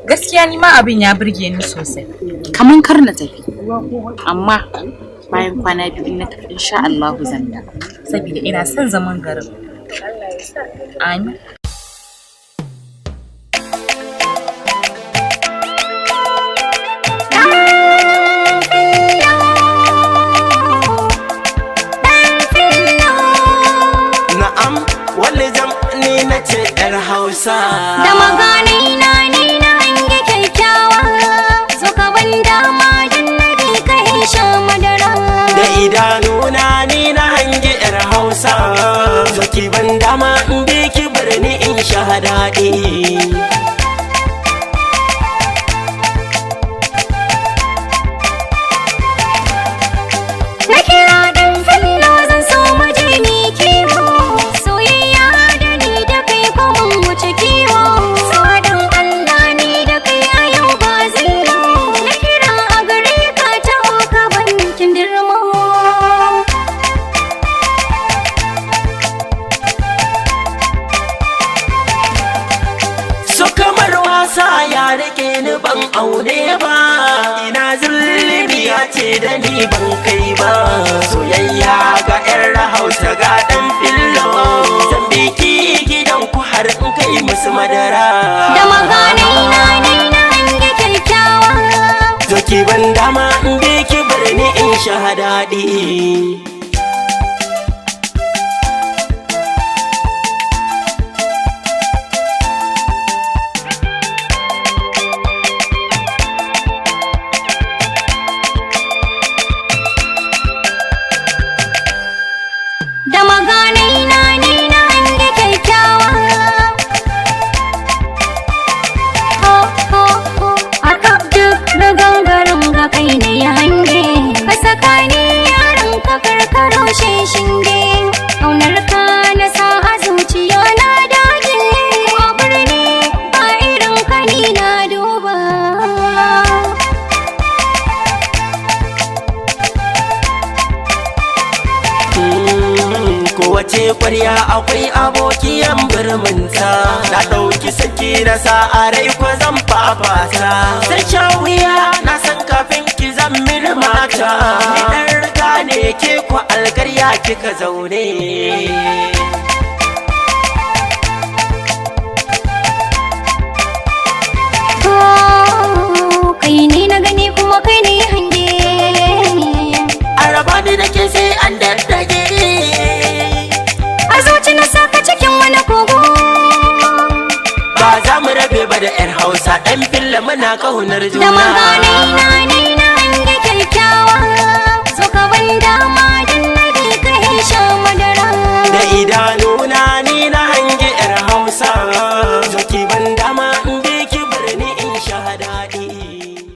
Gaskiya ni ma abin ya burge ni sosai. Kaman kar na tafi. Amma bayan kwana biyu na tafi insha Allah zan da. Saboda ina son zaman garin. Amin. Da magani na ni na hange kyakkyawa, zo ka ban dama don na bi ka in sha madara. Da idanuna ni na hange yar Hausa, zo ki ban dama in bi ki bar ni in sha daɗi. Na kira dan fillo zan so mu je ni kiwo, soyayya da ni da kai ko mun wuce kiwo. Sadan Allah ni da kai a yau ba zillo, na kira a gare ka ta ka bankin dirmo. So kamar wasa ya rike ni ban aure ba, ina zulmi ya ce da ni ban kai ba. Soyayya ga yar Hausa ga dan fillo, zan biki gidan ku har in kai musu madara. Da magani na ni na hange kyakkyawa, zo ki ban dama in biki bar ni in sha daɗi. da magani na ni na hange kyakkyawa. Ho ho ho, a kaf duk da gangaren ga kai ne ya hange, ka saka ni yaran ka karkaro shinge. Kaunar ka na sa a zuciya na dage, a birni ba irin ka ni na duba. Kowace kwarya akwai abokiyan birminta, na ɗauki saki na sa a rai ko zan fafata. Sai sha wuya na san kafin ki zan mini mata, ni ɗan riga ne ke ku algarya kika zaune. Kai ne na gani kuma kai ne hange, Araba ni da ke sai an daddage, a zuci na saka cikin wani kogo. ba za mu rabe ba da yar Hausa ɗan filla muna ƙaunar juna. Da magani na ni na hange kyakkyawa, zo ka ban dama don na bi ka in sha madara. Da